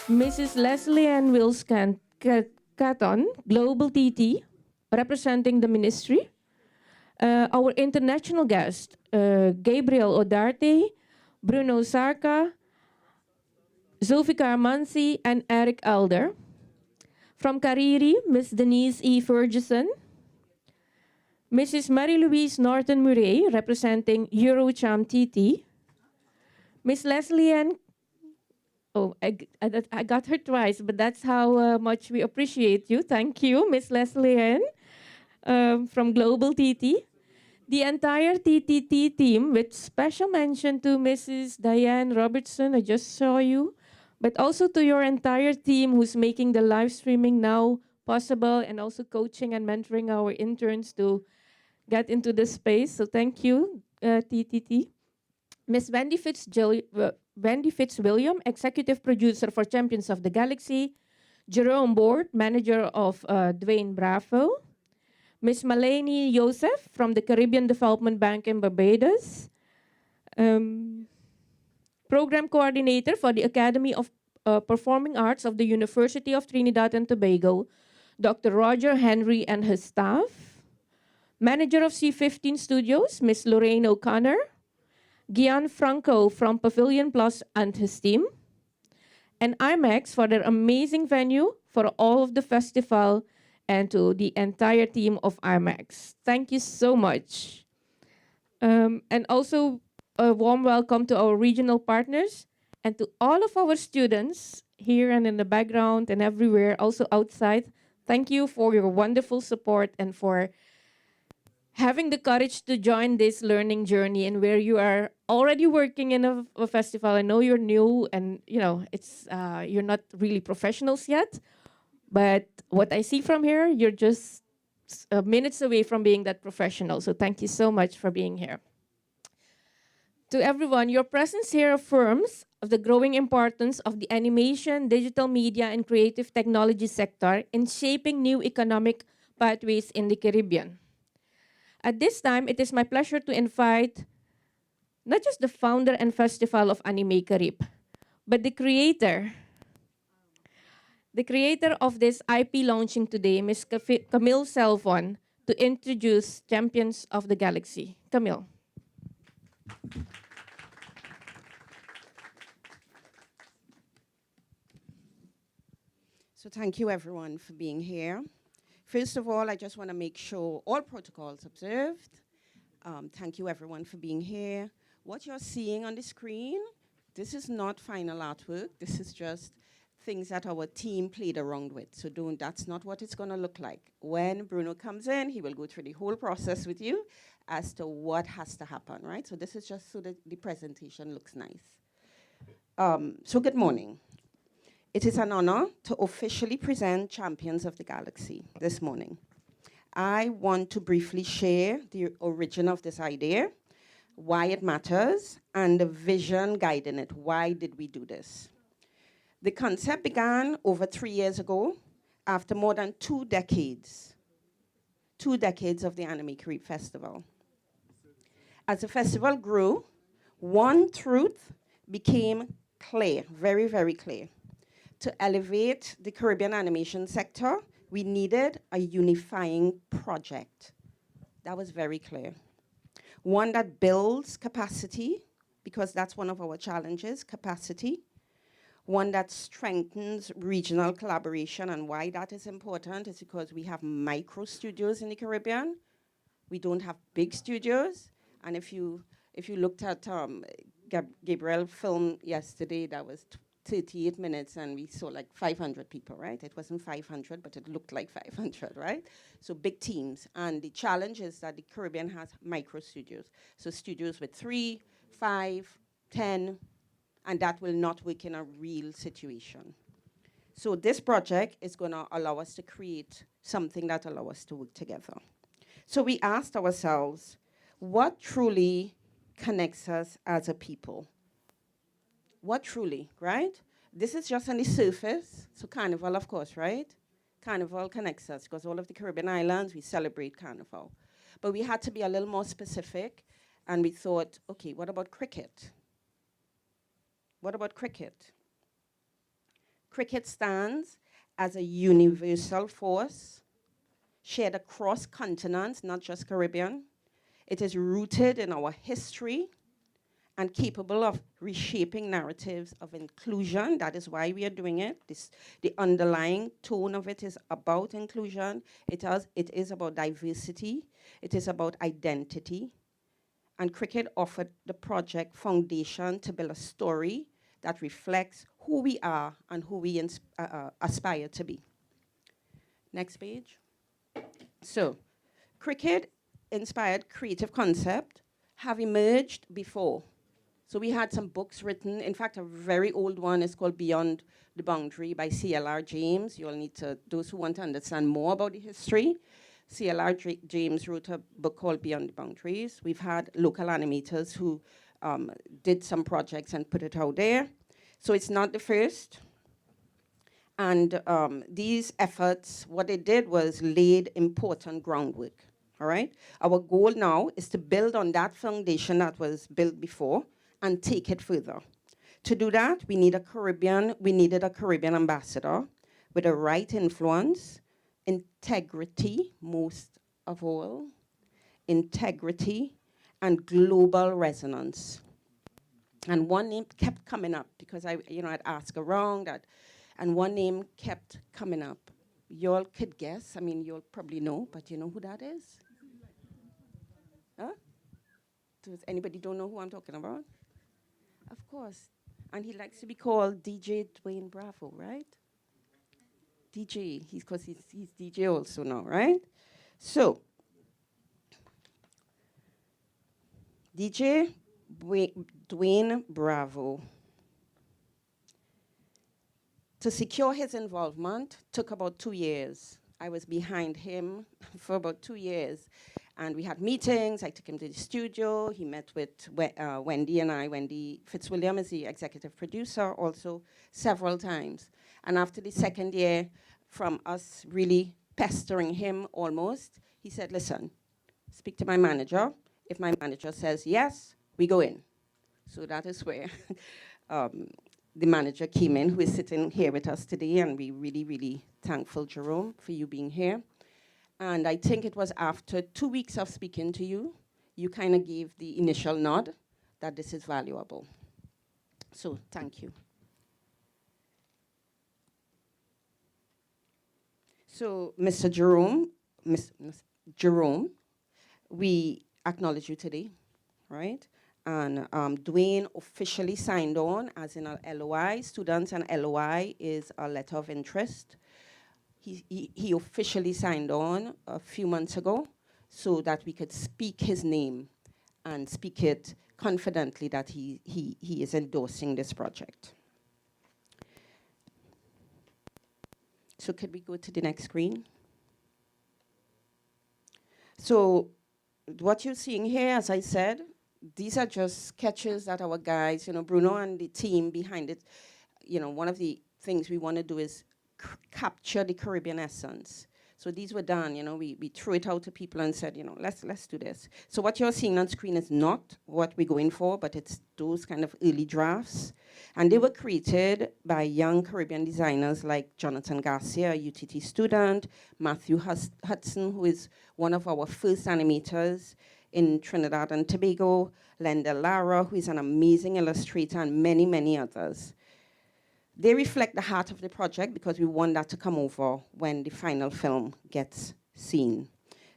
Mrs. Leslie Ann Wills Catton, Global TT, representing the ministry. Our international guest, Gabriel Odarte, Bruno Sarka, Zulfikar Mansi, and Eric Elder. From Kariri, Miss Denise E. Ferguson, Mrs. Marie-Louise Norton Murray, representing Eurocham TT, Miss Leslie Ann, oh, I got her twice, but that's how much we appreciate you. Thank you, Miss Leslie Ann, from Global TT. The entire TTT team, with special mention to Mrs. Diane Robertson, I just saw you, but also to your entire team who's making the live streaming now possible and also coaching and mentoring our interns to get into this space. So thank you, TTT. Miss Wendy Fitzwilliam, Executive Producer for Champions of the Galaxy. Jerome Board, Manager of Dwayne Bravo. Miss Maleni Joseph from the Caribbean Development Bank in Barbados. Program Coordinator for the Academy of Performing Arts of the University of Trinidad and Tobago, Dr. Roger Henry and his staff. Manager of C15 Studios, Miss Lorraine O'Connor. Gian Franco from Pavilion Plus and his team. And IMAX for their amazing venue for all of the festival, and to the entire team of IMAX. Thank you so much. And also a warm welcome to our regional partners and to all of our students here and in the background and everywhere, also outside. Thank you for your wonderful support and for having the courage to join this learning journey, and where you are already working in a festival. I know you're new and it's you're not really professionals yet, but what I see from here, you're just minutes away from being that professional. So thank you so much for being here. To everyone, your presence here affirms of the growing importance of the animation, digital media, and creative technology sector in shaping new economic pathways in the Caribbean. At this time, it is my pleasure to invite not just the founder and festival of Animae Caribe, but the creator of this IP launching today, Ms. Camille Selvon, to introduce Champions of the Galaxy. Camille. So thank you everyone for being here. First of all, I just want to make sure all protocols observed. Thank you everyone for being here. What you're seeing on the screen, this is not final artwork. This is just things that our team played around with. So that's not what it's going to look like. When Bruno comes in, he will go through the whole process with you as to what has to happen, right? So this is just so that the presentation looks nice. So good morning. It is an honor to officially present Champions of the Galaxy this morning. I want to briefly share the origin of this idea, why it matters, and the vision guiding it. Why did we do this? The concept began over 3 years ago, after more than 2 decades of the Animae Caribe Festival. As the festival grew, one truth became clear, very, very clear. To elevate the Caribbean animation sector, we needed a unifying project. That was very clear. One that builds capacity, because that's one of our challenges, capacity. One that strengthens regional collaboration, and why that is important is because we have micro studios in the Caribbean. We don't have big studios. And if you looked at Gabriel's film yesterday, that was 38 minutes, and we saw like 500 people, right? It wasn't 500, but it looked like 500, right? So big teams. And the challenge is that the Caribbean has micro studios. So studios with 3, 5, 10, and that will not work in a real situation. So this project is going to allow us to create something that allows us to work together. So we asked ourselves, what truly connects us as a people? What truly, right? This is just on the surface. So Carnival, of course, right? Carnival connects us because all of the Caribbean islands, we celebrate Carnival. But we had to be a little more specific, and we thought, okay, what about cricket? What about cricket? Cricket stands as a universal force shared across continents, not just Caribbean. It is rooted in our history and capable of reshaping narratives of inclusion. That is why we are doing it. The underlying tone of it is about inclusion. It is about diversity. It is about identity. And cricket offered the project foundation to build a story that reflects who we are and who we aspire to be. Next page. So, cricket-inspired creative concept have emerged before. So we had some books written. In fact, a very old one is called Beyond the Boundary by C.L.R. James. You'll need to, those who want to understand more about the history, C.L.R. James wrote a book called Beyond the Boundaries. We've had local animators who did some projects and put it out there. So it's not the first. And these efforts, what they did was laid important groundwork, all right? Our goal now is to build on that foundation that was built before and take it further. To do that, we needed a Caribbean ambassador with the right influence, integrity, most of all, integrity, and global resonance. And one name kept coming up because I'd ask around that, and one name kept coming up. Y'all could guess. I mean, you'll probably know, but you know who that is? Huh? Does anybody don't know who I'm talking about? Of course. And he likes to be called DJ Dwayne Bravo, right? DJ, because he's DJ also now, right? So, DJ Dwayne Bravo. To secure his involvement took about 2 years. I was behind him for about 2 years. And we had meetings. I took him to the studio. He met with Wendy and I. Wendy Fitzwilliam is the executive producer also several times. And after the second year, from us really pestering him almost, he said, listen, speak to my manager. If my manager says yes, we go in. So that is where the manager came in, who is sitting here with us today, and we really, really thankful, Jerome, for you being here. And I think it was after 2 weeks of speaking to you, you kind of gave the initial nod that this is valuable. So thank you. So Mr. Jerome, Ms. Jerome, we acknowledge you today, right? And Dwayne officially signed on as in a LOI. Students and LOI is a letter of interest. He officially signed on a few months ago so that we could speak his name and speak it confidently that he is endorsing this project. So could we go to the next screen? So what you're seeing here, as I said, these are just sketches that our guys, Bruno and the team behind it, one of the things we want to do is capture the Caribbean essence. So these were done, we threw it out to people and said, let's do this. So what you're seeing on screen is not what we're going for, but it's those kind of early drafts. And they were created by young Caribbean designers like Jonathan Garcia, a UTT student, Matthew Hudson, who is one of our first animators in Trinidad and Tobago, Lenda Lara, who is an amazing illustrator, and many, many others. They reflect the heart of the project because we want that to come over when the final film gets seen.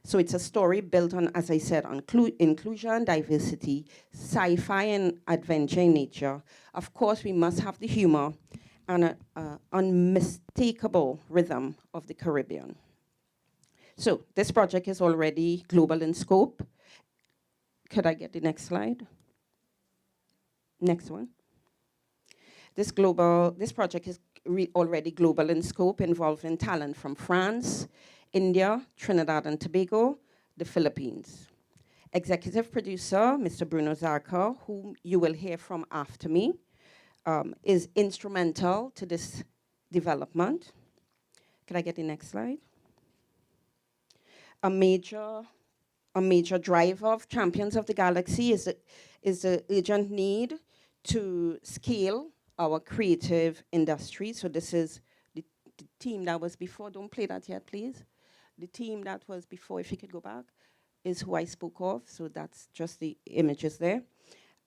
So it's a story built on, as I said, on inclusion, diversity, sci-fi and adventure in nature. Of course, we must have the humor and an unmistakable rhythm of the Caribbean. So this project is already global in scope. Could I get the next slide? Next one. This project is already global in scope, involving talent from France, India, Trinidad and Tobago, the Philippines. Executive producer, Mr. Bruno Zarka, whom you will hear from after me, is instrumental to this development. Can I get the next slide? A major driver of Champions of the Galaxy is the urgent need to scale our creative industry. So this is the team that was before. Don't play that yet, please. The team that was before, if you could go back, is who I spoke of. So that's just the images there.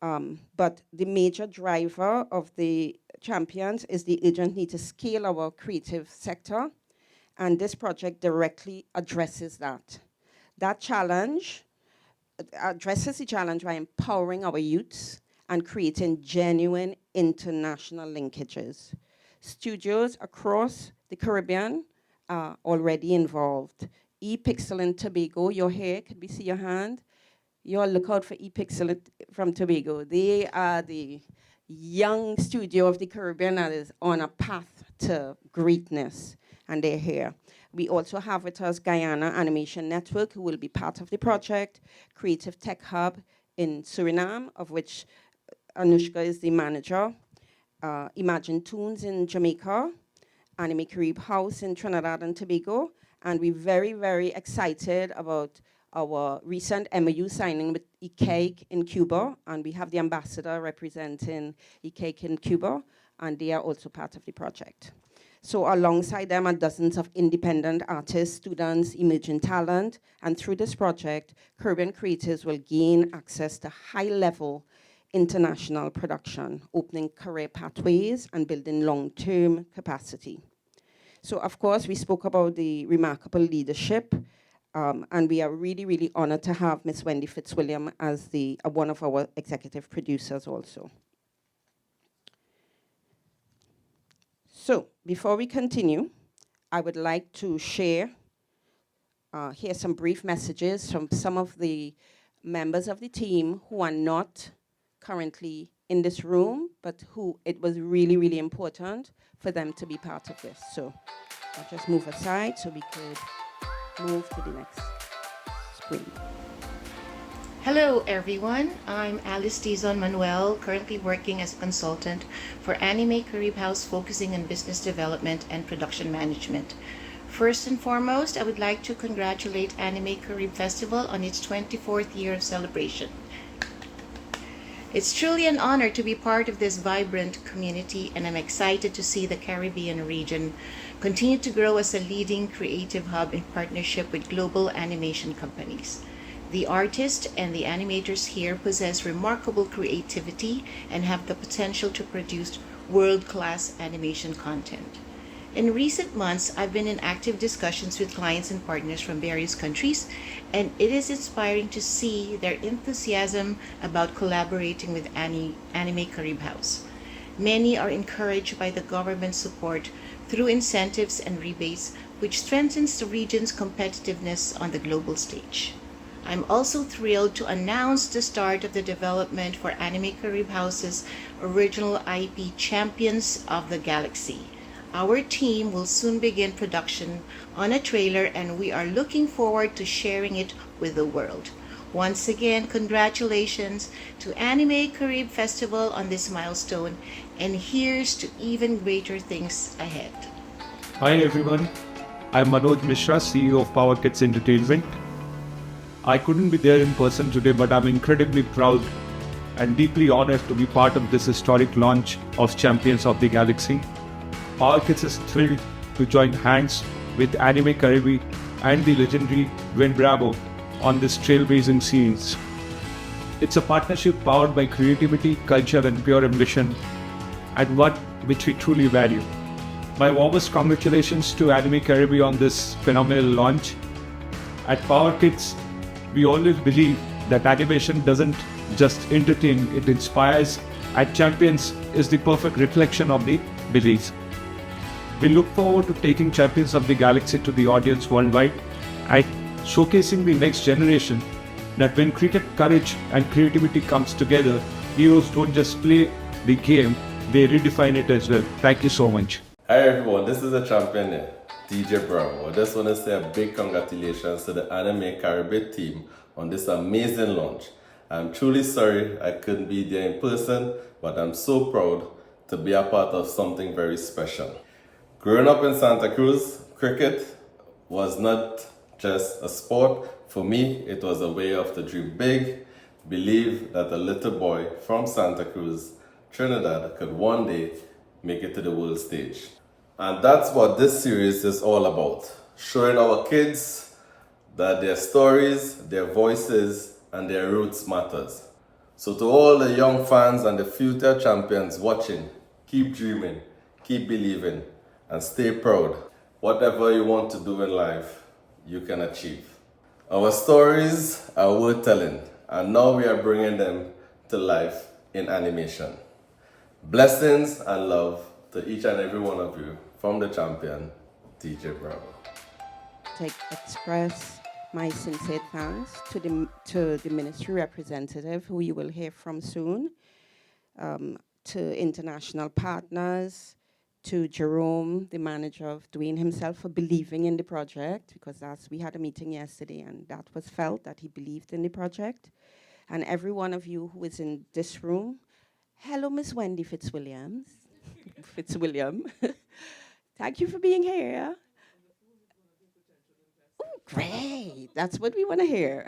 But the major driver of the champions is the urgent need to scale our creative sector. And this project directly addresses that. That challenge addresses the challenge by empowering our youths and creating genuine international linkages. Studios across the Caribbean are already involved. ePixel in Tobago, you're here, could we see your hand? You all look out for ePixel from Tobago. They are the young studio of the Caribbean that is on a path to greatness, and they're here. We also have with us Guyana Animation Network, who will be part of the project, Creative Tech Hub in Suriname, of which Anushka is the manager, Imagine Tunes in Jamaica, Animae Caribe House in Trinidad and Tobago, and we're very, very excited about our recent MOU signing with ICAIC in Cuba, and we have the ambassador representing ICAIC in Cuba, and they are also part of the project. So alongside them are dozens of independent artists, students, emerging talent, and through this project, Caribbean creators will gain access to high-level international production, opening career pathways and building long-term capacity. So of course, we spoke about the remarkable leadership, and we are really, really honored to have Miss Wendy Fitzwilliam as one of our executive producers also. So before we continue, I would like to share here some brief messages from some of the members of the team who are not currently in this room, but who it was really, really important for them to be part of this. So I'll just move aside so we could move to the next screen. Hello everyone, I'm Alice Dizon Manuel, currently working as a consultant for Animae Caribe House, focusing on business development and production management. First and foremost, I would like to congratulate Animae Caribe Festival on its 24th year of celebration. It's truly an honor to be part of this vibrant community, and I'm excited to see the Caribbean region continue to grow as a leading creative hub in partnership with global animation companies. The artists and the animators here possess remarkable creativity and have the potential to produce world-class animation content. In recent months, I've been in active discussions with clients and partners from various countries, and it is inspiring to see their enthusiasm about collaborating with Animae Caribe House. Many are encouraged by the government support through incentives and rebates, which strengthens the region's competitiveness on the global stage. I'm also thrilled to announce the start of the development for Animae Caribe House's original IP, Champions of the Galaxy. Our team will soon begin production on a trailer, and we are looking forward to sharing it with the world. Once again, congratulations to Animae Caribe Festival on this milestone, and here's to even greater things ahead. Hi everyone, I'm Manoj Mishra, CEO of Power Kids Entertainment. I couldn't be there in person today, but I'm incredibly proud and deeply honored to be part of this historic launch of Champions of the Galaxy. Power Kids is thrilled to join hands with Animae Caribe and the legendary Gwen Bravo on this trailblazing series. It's a partnership powered by creativity, culture, and pure ambition, and one which we truly value. My warmest congratulations to Animae Caribe on this phenomenal launch. At Power Kids, we always believe that animation doesn't just entertain, it inspires, and Champions is the perfect reflection of the beliefs. We look forward to taking Champions of the Galaxy to the audience worldwide and showcasing the next generation that when cricket, courage, and creativity comes together, heroes don't just play the game, they redefine it as well. Thank you so much. Hi everyone, this is the champion here, DJ Bravo. I just want to say a big congratulations to the Animae Caribe team on this amazing launch. I'm truly sorry I couldn't be there in person, but I'm so proud to be a part of something very special. Growing up in Santa Cruz, cricket was not just a sport. For me, it was a way of to dream big, believe that a little boy from Santa Cruz Trinidad could one day make it to the world stage. And that's what this series is all about, showing our kids that their stories, their voices, and their roots matters. So to all the young fans and the future champions watching, keep dreaming, keep believing, and stay proud. Whatever you want to do in life, you can achieve. Our stories are worth telling, and now we are bringing them to life in animation. Blessings and love to each and every one of you from the champion, DJ Brown. To express my sincere thanks to the ministry representative, who you will hear from soon, to international partners, to Jerome, the manager of Dwayne himself, for believing in the project, because we had a meeting yesterday and that was felt that he believed in the project. And every one of you who is in this room, hello, Miss Wendy Fitzwilliams. Fitzwilliam. Thank you for being here. Great, that's what we want to hear.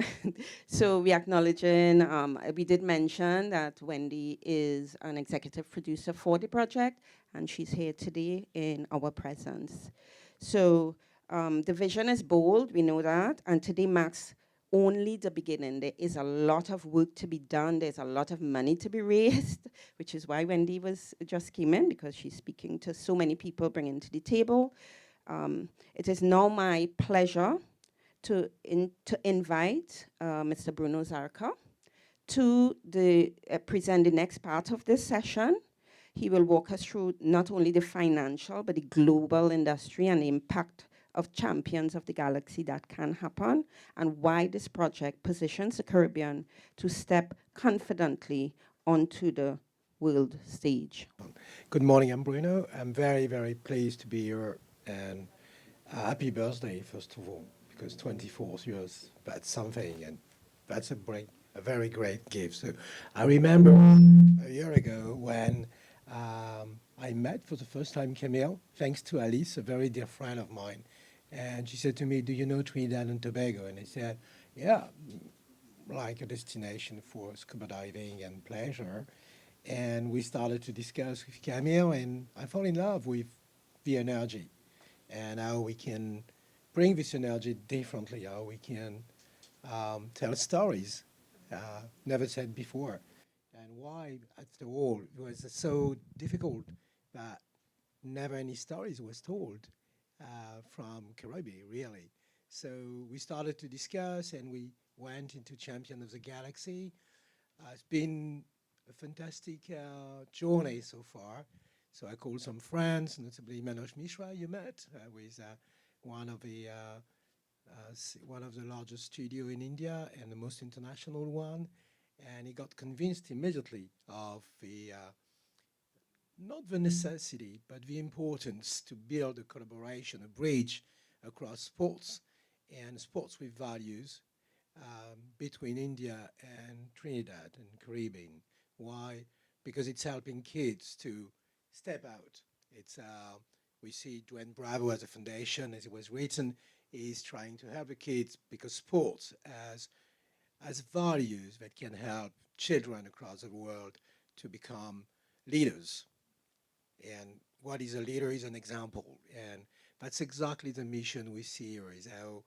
So we acknowledging, we did mention that Wendy is an executive producer for the project, and she's here today in our presence. So the vision is bold, we know that, and today marks only the beginning. There is a lot of work to be done. There's a lot of money to be raised, which is why Wendy just came in, because she's speaking to so many people, bringing to the table. It is now my pleasure to invite Mr. Bruno Zarka to present the next part of this session. He will walk us through not only the financial, but the global industry and the impact of champions of the galaxy that can happen, and why this project positions the Caribbean to step confidently onto the world stage. Good morning, I'm Bruno. I'm very, very pleased to be here, and happy birthday, first of all, because 24 years, that's something, and that's a very great gift. So I remember a year ago when I met for the first time Camille, thanks to Alice, a very dear friend of mine. And she said to me, do you know Trinidad and Tobago? And I said, yeah, like a destination for scuba diving and pleasure. And we started to discuss with Camille, and I fell in love with the energy and how we can bring this energy differently, how we can tell stories never said before, and why, after all, it was so difficult that never any stories was told from Caribbean, really. So we started to discuss, and we went into Champion of the Galaxy. It's been a fantastic journey so far. So I called some friends, notably Manoj Mishra, you met, with one of the largest studio in India and the most international one, and he got convinced immediately of the not the necessity, but the importance to build a collaboration, a bridge across sports and sports with values between India and Trinidad and Caribbean. Why? Because it's helping kids to step out. It's we see Dwayne Bravo as a foundation, as it was written, is trying to help the kids, because sports as values that can help children across the world to become leaders. And what is a leader is an example. And that's exactly the mission we see here, is how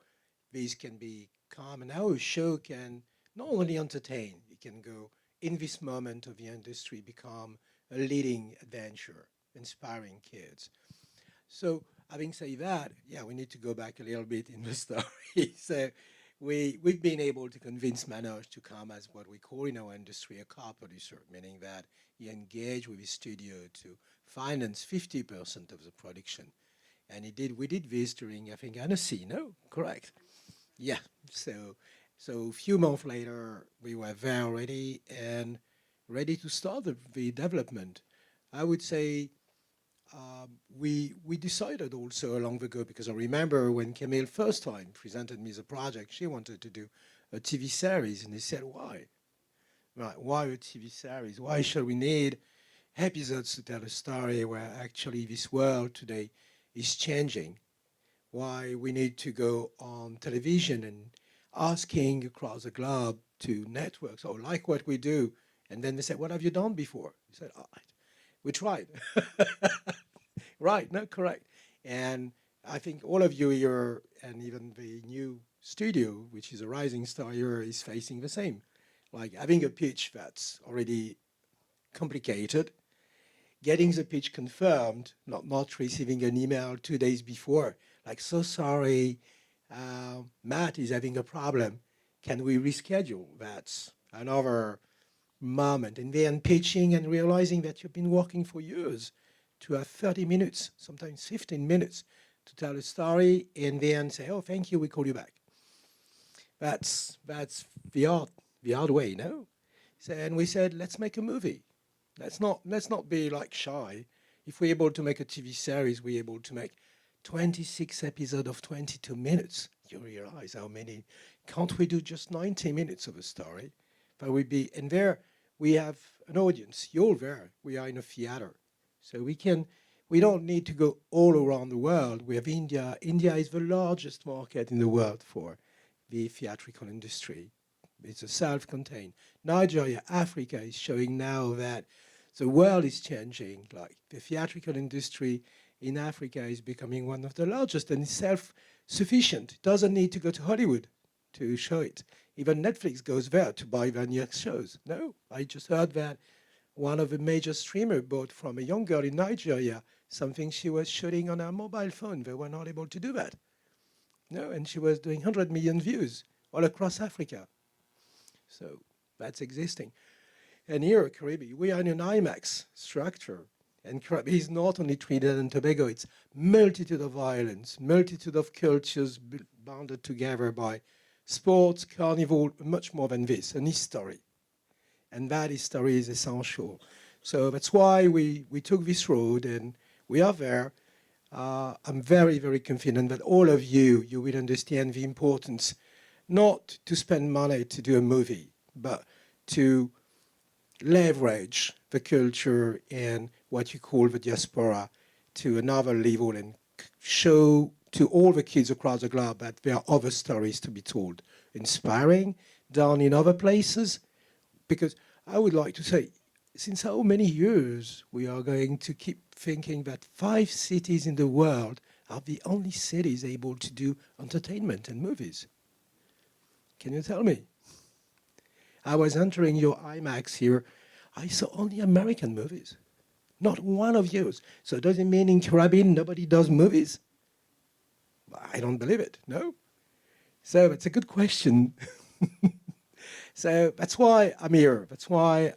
this can become, and how a show can not only entertain, it can go in this moment of the industry, become a leading adventure, inspiring kids. So having said that, yeah, we need to go back a little bit in the story. So we've been able to convince Manoj to come as what we call in our industry a co-producer, meaning that he engaged with his studio to finance 50% of the production. And we did this during, I think, Annecy, no? Correct. Yeah, so a few months later, we were there ready to start the development. I would say we decided also along the go, because I remember when Camille first time presented me the project, she wanted to do a TV series, and they said, why? Right, why a TV series? Why should we need episodes to tell a story where actually this world today is changing? Why we need to go on television and asking across the globe to networks, or like what we do And then they said, what have you done before? We said, oh, we tried. Right, no, correct. And I think all of you here, and even the new studio, which is a rising star here, is facing the same. Like having a pitch that's already complicated, getting the pitch confirmed, not receiving an email 2 days before, like, so sorry, Matt is having a problem. Can we reschedule? That's another moment. And then pitching and realizing that you've been working for years to have 30 minutes, sometimes 15 minutes to tell a story and then say, oh, thank you, we call you back. That's the hard way, no? So, and we said, let's make a movie. Let's not be like shy. If we're able to make a TV series, we're able to make 26 episodes of 22 minutes. You realize how many? Can't we do just 90 minutes of a story? But and there we have an audience. You're there. We are in a theater. So we don't need to go all around the world. We have India. India is the largest market in the world for the theatrical industry. It's a self-contained. Nigeria, Africa is showing now that the world is changing. Like the theatrical industry in Africa is becoming one of the largest and is self-sufficient. It doesn't need to go to Hollywood to show it. Even Netflix goes there to buy their new shows. No, I just heard that one of the major streamers bought from a young girl in Nigeria something she was shooting on her mobile phone. They were not able to do that. No, and she was doing 100 million views all across Africa. So that's existing. And here at Caribe, we are in an IMAX structure. And Caribe is not only Trinidad and Tobago, it's multitude of islands, multitude of cultures bounded together by sports, carnival, much more than this, an history. And that history is essential. So that's why we took this road and we are there. I'm very, very confident that all of you will understand the importance not to spend money to do a movie, but to leverage the culture and what you call the diaspora to another level and show to all the kids across the globe that there are other stories to be told, inspiring, done in other places. Because I would like to say, since how many years we are going to keep thinking that 5 cities in the world are the only cities able to do entertainment and movies? Can you tell me? I was entering your IMAX here. I saw only American movies, not one of yours. So does it mean in Caribbean nobody does movies? I don't believe it, no? So it's a good question. So that's why I'm here. That's why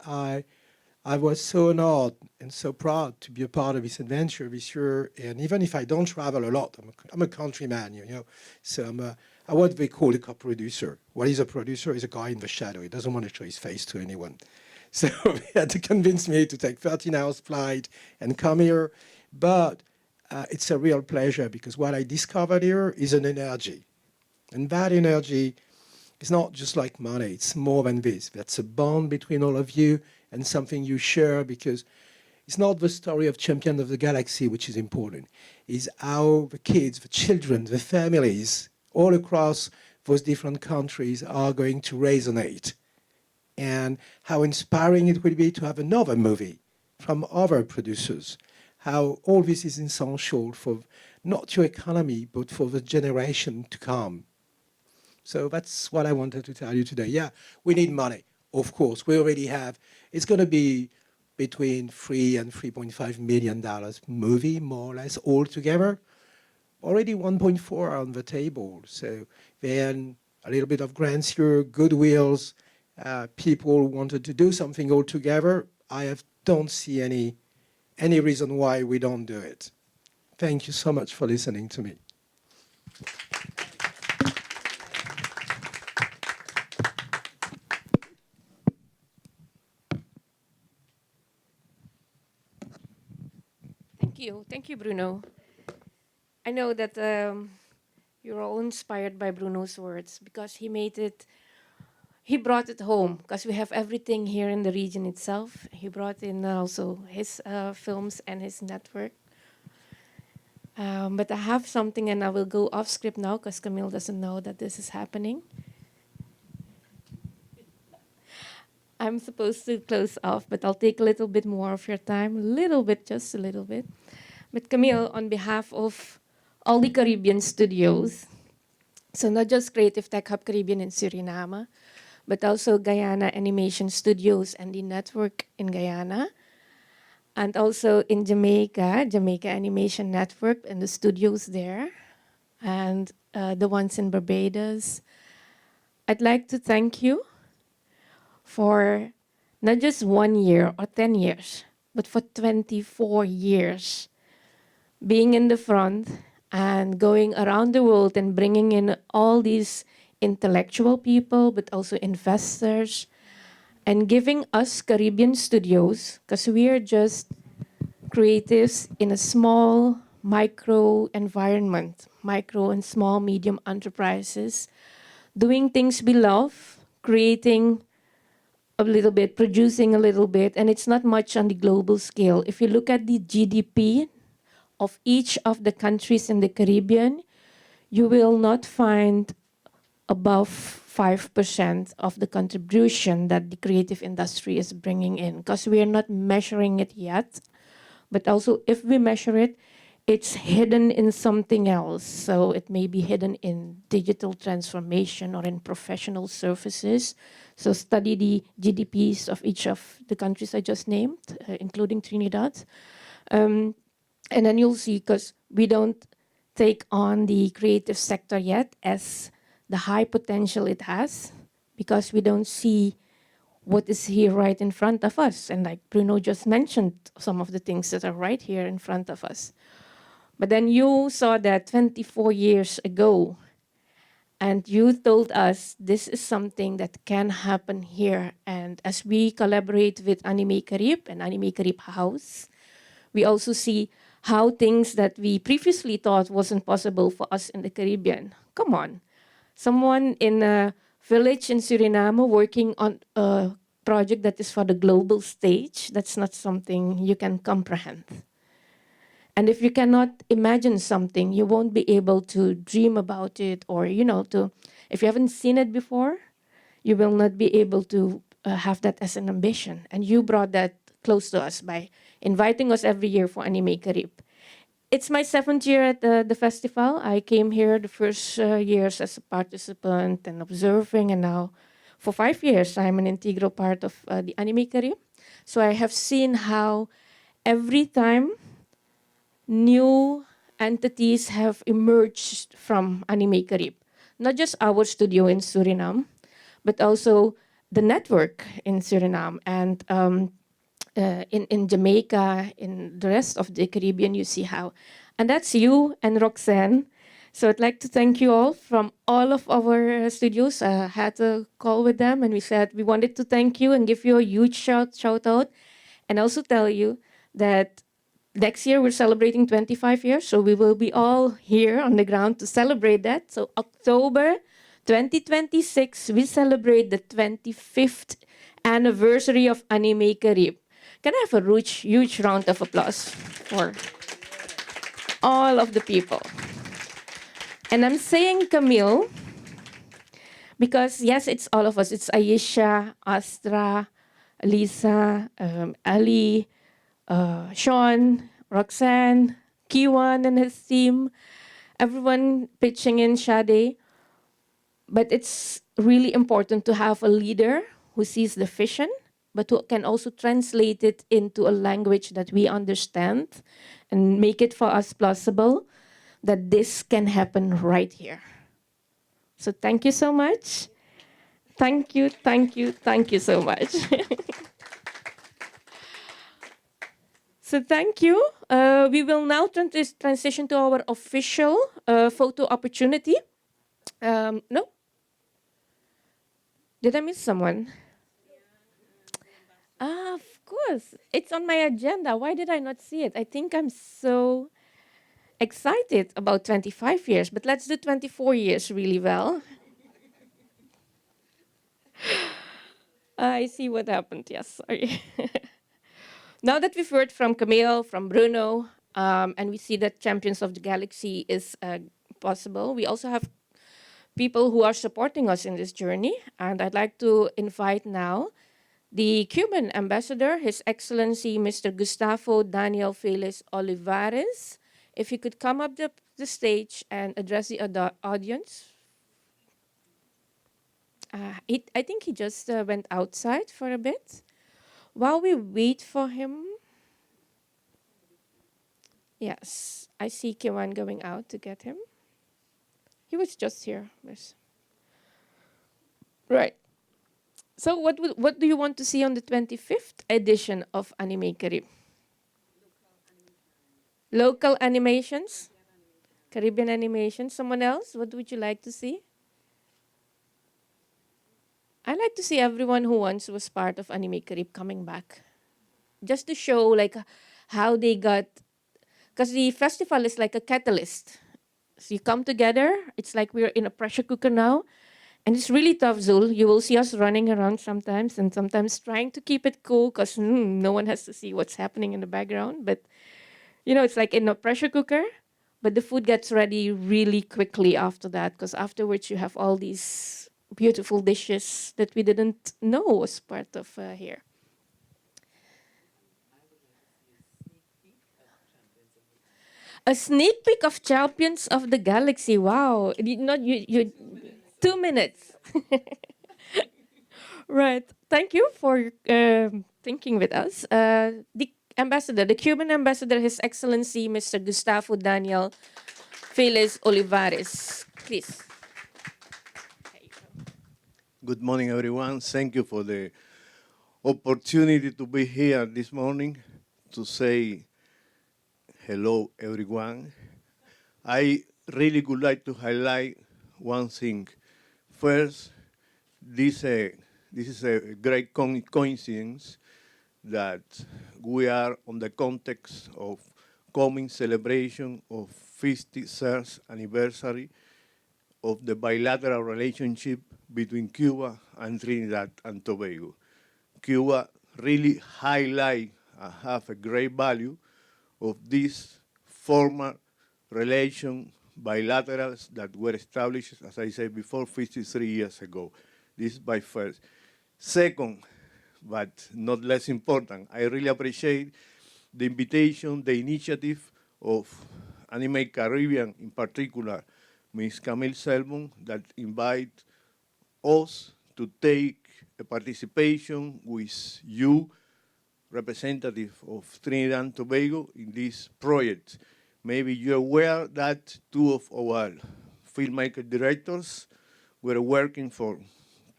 I was so honored and so proud to be a part of this adventure this year. And even if I don't travel a lot, I'm a countryman, you know. So I'm what they call a co-producer. What is a producer? Is a guy in the shadow. He doesn't want to show his face to anyone. So they had to convince me to take 13 hours flight and come here. But it's a real pleasure because what I discovered here is an energy. And that energy is not just like money. It's more than this. That's a bond between all of you and something you share because it's not the story of Champion of the Galaxy which is important. It's how the kids, the children, the families all across those different countries are going to resonate. And how inspiring it will be to have another movie from other producers. How all this is essential for not your economy, but for the generation to come. So that's what I wanted to tell you today. Yeah, we need money. Of course, we already have. It's going to be between $3 and $3.5 million movie, more or less, altogether. Already 1.4 are on the table. So then a little bit of grants here, goodwills. People wanted to do something all together. Don't see any reason why we don't do it. Thank you so much for listening to me. Thank you, Bruno. I know that you're all inspired by Bruno's words because he brought it home because we have everything here in the region itself. He brought in also his films and his network. But I have something and I will go off script now because Camille doesn't know that this is happening. I'm supposed to close off, but I'll take a little bit more of your time, a little bit, just a little bit. But Camille, on behalf of all the Caribbean studios, so not just Creative Tech Hub Caribbean in Suriname, but also Guyana Animation Studios and the network in Guyana, and also in Jamaica, Jamaica Animation Network and the studios there, and the ones in Barbados. I'd like to thank you for not just 1 year or 10 years, but for 24 years being in the front and going around the world and bringing in all these intellectual people, but also investors, and giving us Caribbean studios, because we are just creatives in a small micro environment, micro and small medium enterprises, doing things we love, creating a little bit, producing a little bit, and it's not much on the global scale. If you look at the GDP of each of the countries in the Caribbean, you will not find above 5% of the contribution that the creative industry is bringing in, because we are not measuring it yet. But also, if we measure it, it's hidden in something else. So it may be hidden in digital transformation or in professional services. So study the GDPs of each of the countries I just named, including Trinidad. And then you'll see, because we don't take on the creative sector yet as the high potential it has, because we don't see what is here right in front of us. And like Bruno just mentioned, some of the things that are right here in front of us. But then you saw that 24 years ago, and you told us this is something that can happen here. And as we collaborate with Animae Caribe and Animae Caribe House, we also see how things that we previously thought wasn't possible for us in the Caribbean. Come on, someone in a village in Suriname working on a project that is for the global stage, that's not something you can comprehend. And if you cannot imagine something, you won't be able to dream about it, or, if you haven't seen it before, you will not be able to have that as an ambition. And you brought that close to us by inviting us every year for Animae Caribe. It's my 7th year at the festival. I came here the first years as a participant and observing, and now for 5 years, I'm an integral part of the Animae Caribe. So I have seen how every time new entities have emerged from Animae Caribe. Not just our studio in Suriname, but also the network in Suriname and in Jamaica, in the rest of the Caribbean, you see how. And that's you and Roxanne. So I'd like to thank you all from all of our studios. I had a call with them and we said we wanted to thank you and give you a huge shout out, and also tell you that next year we're celebrating 25 years, so we will be all here on the ground to celebrate that. So October 2026, we celebrate the 25th anniversary of Animae Caribe. Can I have a huge round of applause for all of the people? And I'm saying Camille because, yes, it's all of us. It's Aisha, Astra, Lisa, Ali, Sean, Roxanne, Kiwan and his team, everyone pitching in, Shade. But it's really important to have a leader who sees the vision, but who can also translate it into a language that we understand and make it for us plausible that this can happen right here. So thank you so much. Thank you so much. So thank you. We will now transition to our official photo opportunity. No? Did I miss someone? Of course. It's on my agenda. Why did I not see it? I think I'm so excited about 25 years, but let's do 24 years really well. I see what happened. Yes, sorry. Now that we've heard from Camille, from Bruno, and we see that Champions of the Galaxy is possible, we also have people who are supporting us in this journey. And I'd like to invite now The Cuban ambassador, His Excellency Mr. Gustavo Daniel Feliz Olivares. If you could come up the stage and address the audience. I think he just went outside for a bit. While we wait for him, yes, I see Kiwan going out to get him. He was just here. Yes. Right. So what do you want to see on the 25th edition of Animae Caribe? Local animations? Caribbean animation. Someone else? What would you like to see? I like to see everyone who once was part of Animae Caribe coming back. Just to show like how they got, because the festival is like a catalyst. So you come together, it's like we're in a pressure cooker now. And it's really tough, Zul. You will see us running around sometimes and sometimes trying to keep it cool because no one has to see what's happening in the background. But, it's like in a pressure cooker, but the food gets ready really quickly after that because afterwards you have all these beautiful dishes that we didn't know was part of here. A sneak peek of Champions of the Galaxy. Wow. You 2 minutes. Right. Thank you for thinking with us. The Cuban ambassador, His Excellency Mr. Gustavo Daniel Feliz Olivares. Please. Good morning, everyone. Thank you for the opportunity to be here this morning to say hello, everyone. I really would like to highlight one thing. First, this is a great coincidence that we are on the context of coming celebration of 53rd anniversary of the bilateral relationship between Cuba and Trinidad and Tobago. Cuba really highlight and have a great value of this formal relation bilaterals that were established, as I said before, 53 years ago. This is by first. Second, but not less important, I really appreciate the invitation, the initiative of Animae Caribbean in particular, Ms. Camille Selbon, that invite us to take a participation with you, representative of Trinidad and Tobago, in this project. Maybe you're aware that two of our filmmaker directors were working for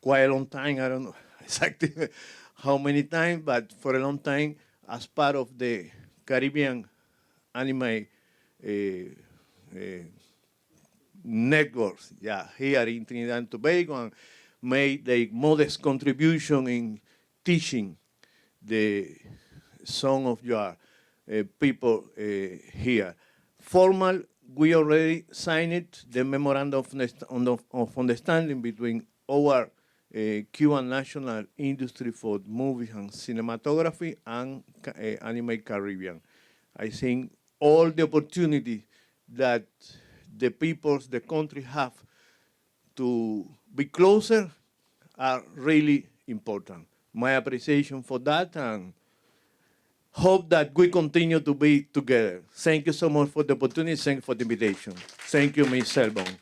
quite a long time. I don't know exactly how many times, but for a long time as part of the Caribbean anime networks, here in Trinidad and Tobago, and made a modest contribution in teaching the song of your people here. Formal, we already signed the memorandum of understanding between our Cuban national industry for movies and cinematography and Animae Caribbean. I think all the opportunity that the peoples, the country have to be closer are really important. My appreciation for that, and hope that we continue to be together. Thank you so much for the opportunity. Thank you for the invitation. Thank you, Ms. Selbon.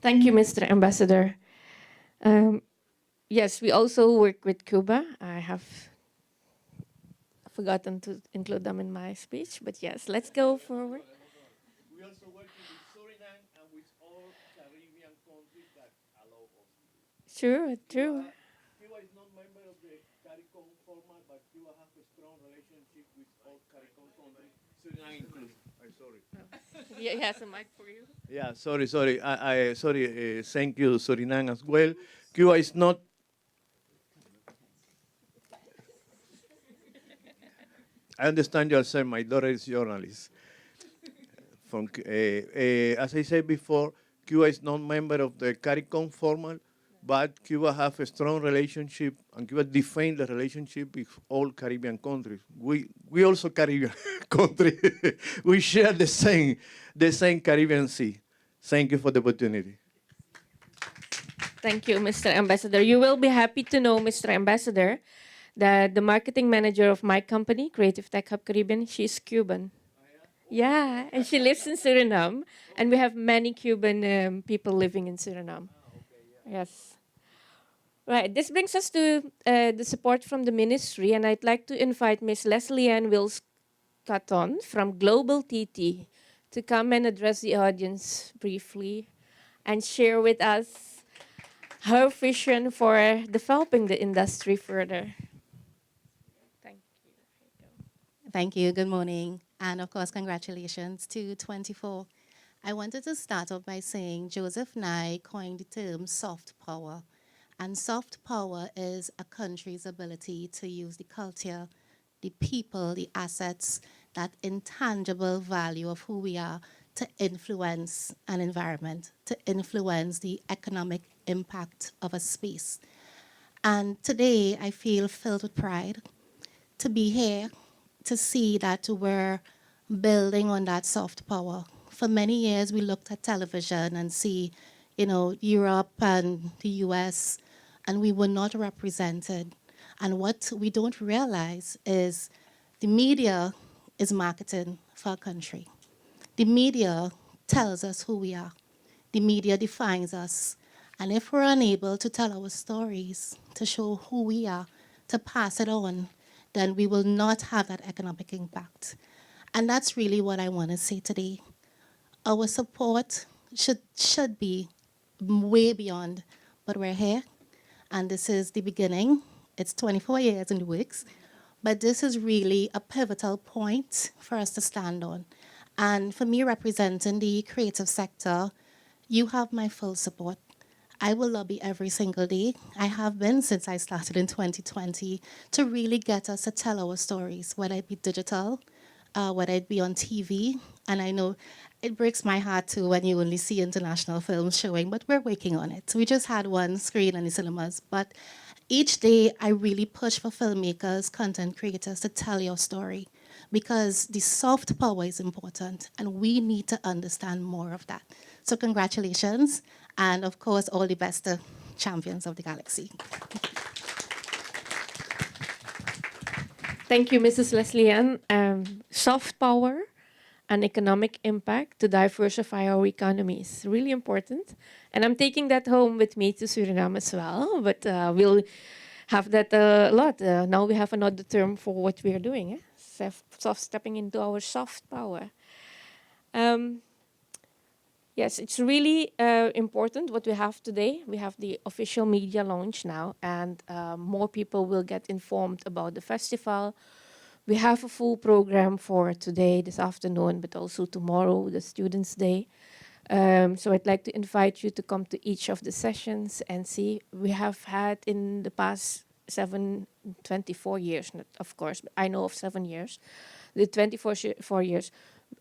Thank you, Mr. Ambassador. Yes, we also work with Cuba. I have forgotten to include them in my speech, but yes, let's go forward. We also work with Suriname and with all Caribbean countries that allow us. True, true. Cuba is not member of the CARICOM format, but Cuba has a strong relationship with all CARICOM countries, Suriname included. I'm sorry. Yeah, he has a mic for you. Yeah, sorry. Thank you, Suriname as well. Cuba is not. I understand you are saying my daughter is journalist. As I said before, Cuba is not member of the CARICOM formal, but Cuba have a strong relationship, and Cuba defend the relationship with all Caribbean countries. We also Caribbean country. We share the same Caribbean Sea. Thank you for the opportunity. Thank you, Mr. Ambassador. You will be happy to know, Mr. Ambassador, that the marketing manager of my company, Creative Tech Hub Caribbean, she's Cuban. Yeah, and she lives in Suriname, and we have many Cuban people living in Suriname. Yes. Right. This brings us to the support from the ministry, and I'd like to invite Miss Leslie Ann Wills Caton from Global TT to come and address the audience briefly and share with us her vision for developing the industry further. Thank you. Thank you. Good morning. And of course, congratulations to 24. I wanted to start off by saying Joseph Nye coined the term soft power. And soft power is a country's ability to use the culture, the people, the assets, that intangible value of who we are to influence an environment, to influence the economic impact of a space. And today I feel filled with pride to be here, to see that we're building on that soft power. For many years, we looked at television and see, Europe and the US, and we were not represented. And what we don't realize is the media is marketing for our country. The media tells us who we are. The media defines us. And if we're unable to tell our stories, to show who we are, to pass it on, then we will not have that economic impact. And that's really what I want to say today. Our support should be way beyond, but we're here, and this is the beginning. It's 24 years in the works, but this is really a pivotal point for us to stand on. And for me, representing the creative sector, you have my full support. I will lobby every single day. I have been since I started in 2020 to really get us to tell our stories, whether it be digital, whether it be on TV. And I know it breaks my heart too when you only see international films showing, but we're working on it. We just had one screen in the cinemas, but each day I really push for filmmakers, content creators to tell your story, because the soft power is important and we need to understand more of that. So congratulations, and of course, all the best to champions of the galaxy. Thank you, Mrs. Leslie Ann. Soft power and economic impact to diversify our economy is really important. And I'm taking that home with me to Suriname as well, but we'll have that a lot. Now we have another term for what we are doing, soft stepping into our soft power. Yes, it's really important what we have today. We have the official media launch now, and more people will get informed about the festival. We have a full program for today, this afternoon, but also tomorrow, the Students' Day. So I'd like to invite you to come to each of the sessions and see. We have had in the past 24 years, not of course, but I know of 7 years, the 24 years.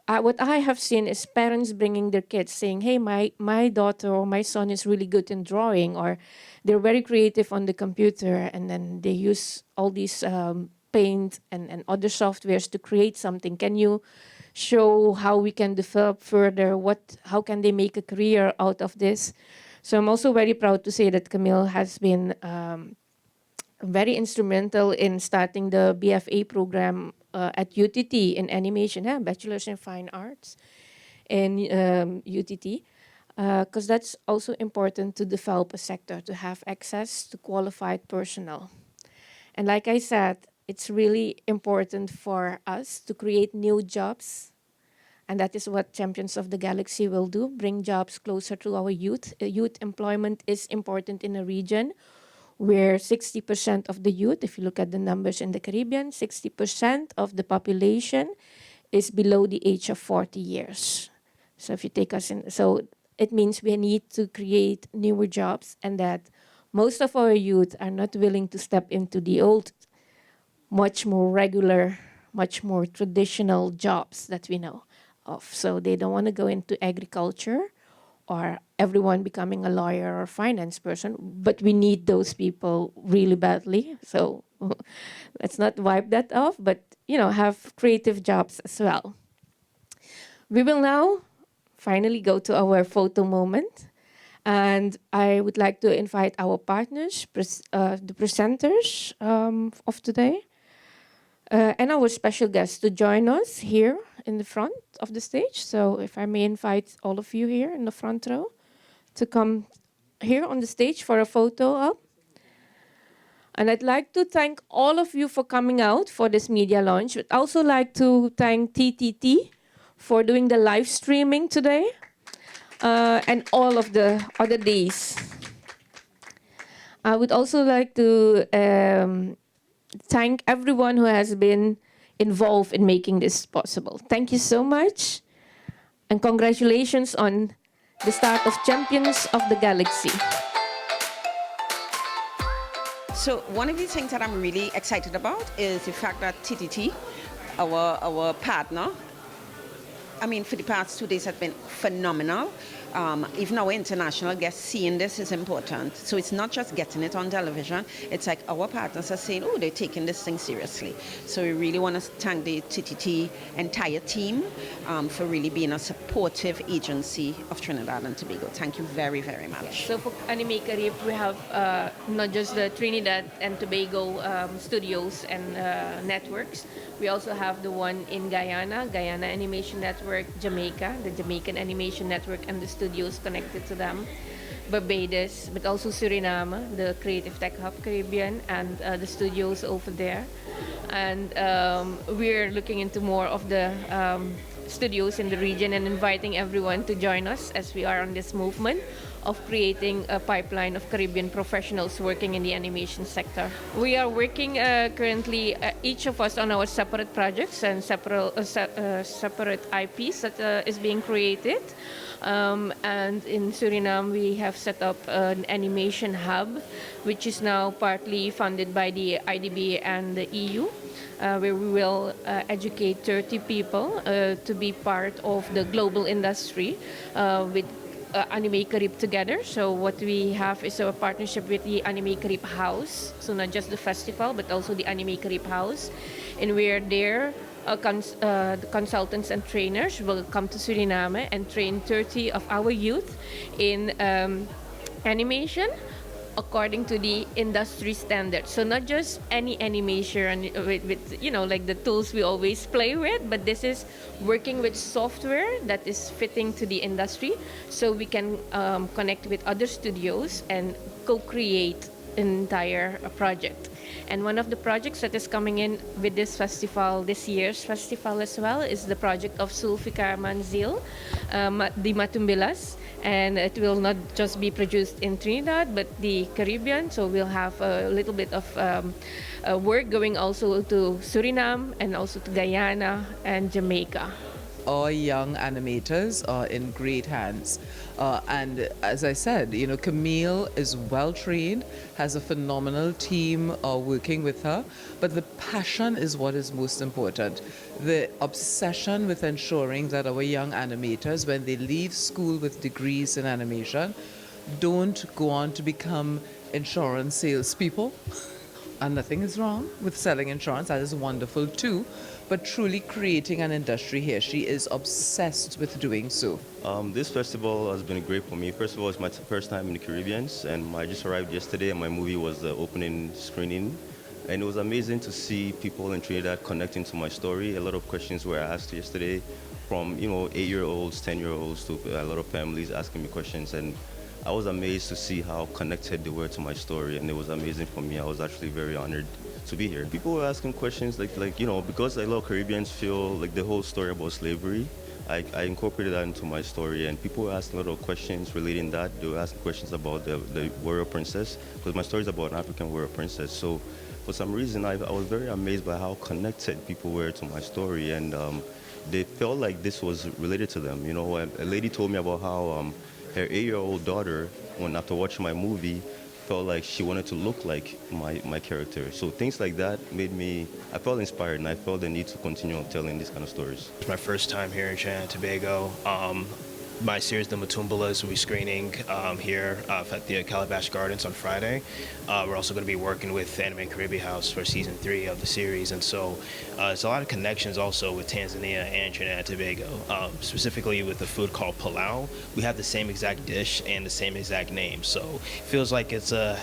What I have seen is parents bringing their kids saying, hey, my daughter or my son is really good in drawing, or they're very creative on the computer, and then they use all these Paint and other softwares to create something. Can you show how we can develop further? How can they make a career out of this? So I'm also very proud to say that Camille has been very instrumental in starting the BFA program at UTT in animation, Bachelor's in Fine Arts in UTT, because that's also important to develop a sector, to have access to qualified personnel. And like I said, it's really important for us to create new jobs. And that is what Champions of the Galaxy will do, bring jobs closer to our youth. Youth employment is important in a region where 60% of the youth, if you look at the numbers in the Caribbean, 60% of the population is below the age of 40 years. So if you take us in, so it means we need to create newer jobs, and that most of our youth are not willing to step into the old, much more regular, much more traditional jobs that we know of. So they don't want to go into agriculture or everyone becoming a lawyer or finance person, but we need those people really badly. So let's not wipe that off, but have creative jobs as well. We will now finally go to our photo moment. And I would like to invite our partners, the presenters of today, and our special guests to join us here in the front of the stage. So if I may invite all of you here in the front row to come here on the stage for a photo op. And I'd like to thank all of you for coming out for this media launch. I'd also like to thank TTT for doing the live streaming today and all of the other days. I would also like to thank everyone who has been involved in making this possible. Thank you so much, and congratulations on the start of Champions of the Galaxy. So one of the things that I'm really excited about is the fact that TTT, our partner, I mean, for the past 2 days have been phenomenal. Even our international guests seeing this is important. So it's not just getting it on television. It's like our partners are saying, oh, they're taking this thing seriously. So we really want to thank the TTT entire team for really being a supportive agency of Trinidad and Tobago. Thank you very, very much. So for Animae Caribe, we have not just the Trinidad and Tobago studios and networks. We also have the one in Guyana, Guyana Animation Network, Jamaica, the Jamaican Animation Network and the studios connected to them, Barbados, but also Suriname, the Creative Tech Hub Caribbean, and the studios over there. And we're looking into more of the studios in the region and inviting everyone to join us as we are on this movement of creating a pipeline of Caribbean professionals working in the animation sector. We are working currently, each of us on our separate projects and separate IPs that is being created. And in Suriname, we have set up an animation hub, which is now partly funded by the IDB and the EU. Where we will educate 30 people to be part of the global industry with Animae Caribe together. So what we have is a partnership with the Animae Caribe House. So not just the festival, but also the Animae Caribe House. And we're there. The consultants and trainers will come to Suriname and train 30 of our youth in animation according to the industry standards. So not just any animation with like the tools we always play with, but this is working with software that is fitting to the industry, so we can connect with other studios and co-create an entire project. And one of the projects that is coming in with this festival, this year's festival as well, is the project of Sulfika Manzil, the Matumbilas. And it will not just be produced in Trinidad, but the Caribbean. So we'll have a little bit of work going also to Suriname and also to Guyana and Jamaica. Our young animators are in great hands. And as I said, Camille is well trained, has a phenomenal team working with her, but the passion is what is most important. The obsession with ensuring that our young animators, when they leave school with degrees in animation, don't go on to become insurance salespeople. And nothing is wrong with selling insurance, that is wonderful too. But truly creating an industry here. She is obsessed with doing so. This festival has been great for me. First of all, it's my first time in the Caribbean, and I just arrived yesterday, and my movie was the opening screening. And it was amazing to see people in Trinidad connecting to my story. A lot of questions were asked yesterday from 8-year-olds, 10-year-olds, to a lot of families asking me questions. And I was amazed to see how connected they were to my story, and it was amazing for me. I was actually very honored to be here. People were asking questions like because a lot of Caribbeans feel like the whole story about slavery, I incorporated that into my story, and people were asking a lot of questions relating that. They were asking questions about the warrior princess, because my story is about an African warrior princess. So for some reason, I was very amazed by how connected people were to my story, and they felt like this was related to them. A lady told me about how her 8-year-old daughter, after watching my movie, felt like she wanted to look like my character. So things like that I felt inspired, and I felt the need to continue telling these kind of stories. It's my first time here in Trinidad and Tobago. my series, The Matumbalas, will be screening here at the Calabash Gardens on Friday. We're also going to be working with Animae Caribe House for season 3 of the series, and so there's a lot of connections also with Tanzania and Trinidad and Tobago, specifically with the food called pilau. We have the same exact dish and the same exact name, so it feels like it's a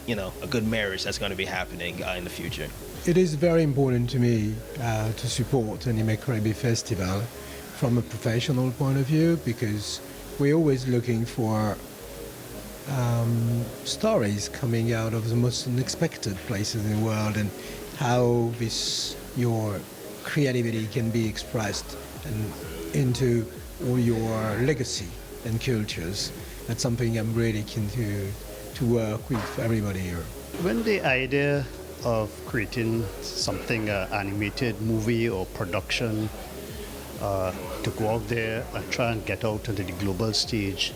good marriage that's going to be happening in the future. It is very important to me to support Animae Caribe Festival from a professional point of view, because we're always looking for stories coming out of the most unexpected places in the world, and how your creativity can be expressed and into all your legacy and cultures. That's something I'm really keen to work with everybody here. When the idea of creating something, animated movie or production, to go out there and try and get out onto the global stage,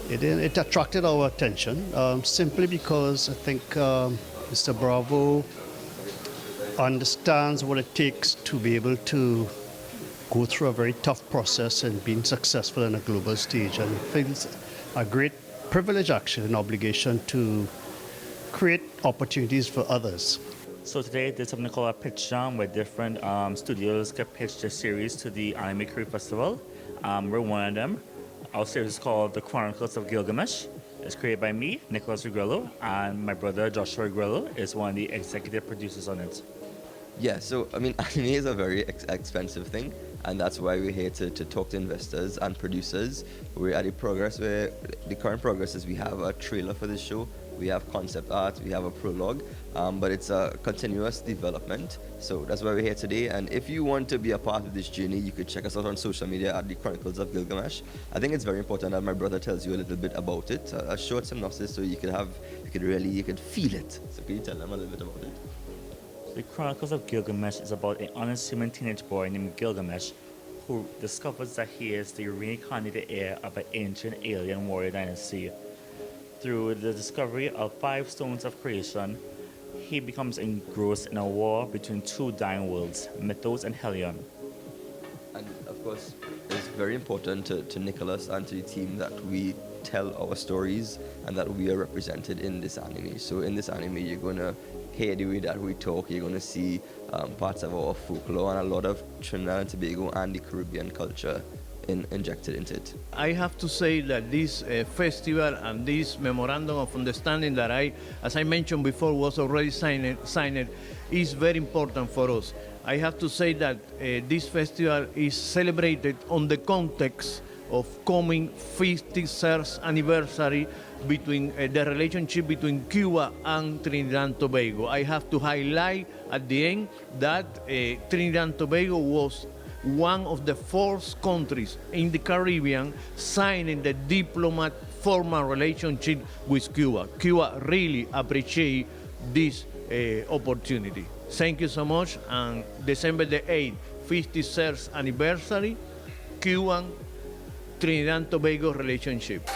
it attracted our attention simply because I think Mr. Bravo understands what it takes to be able to go through a very tough process and being successful on a global stage, and feels a great privilege, actually, an obligation to create opportunities for others. So today there's something called a pitch jam where different studios can pitch their series to the Animae Caribe Festival. We're one of them. Our series is called The Chronicles of Gilgamesh. It's created by me, Nicholas Regrello, and my brother Joshua Regrello is one of the executive producers on it. Yeah, so I mean, anime is a very expensive thing, and that's why we're here to talk to investors and producers. We're at the current progress is we have a trailer for this show, we have concept art, we have a prologue, but it's a continuous development. So that's why we're here today. And if you want to be a part of this journey, you could check us out on social media at the Chronicles of Gilgamesh. I think it's very important that my brother tells you a little bit about it, a short synopsis, so you could feel it. So can you tell them a little bit about it? The Chronicles of Gilgamesh is about an unassuming teenage boy named Gilgamesh who discovers that he is the reincarnated heir of an ancient alien warrior dynasty. Through the discovery of 5 stones of creation, he becomes engrossed in a war between 2 dying worlds, Mythos and Helion. And of course, it's very important to Nicholas and to the team that we tell our stories and that we are represented in this anime. So in this anime, you're going to hear the way that we talk, you're going to see parts of our folklore and a lot of Trinidad and Tobago and the Caribbean culture injected into it. I have to say that this festival and this memorandum of understanding that as I mentioned before, was already signed, is very important for us. I have to say that this festival is celebrated on the context of coming 53rd anniversary between the relationship between Cuba and Trinidad and Tobago. I have to highlight at the end that Trinidad and Tobago was one of the 4 countries in the Caribbean signing the diplomat formal relationship with Cuba. Cuba really appreciates this opportunity. Thank you so much, and December the 8th, 53rd anniversary, Cuban Trinidad and Tobago relationship.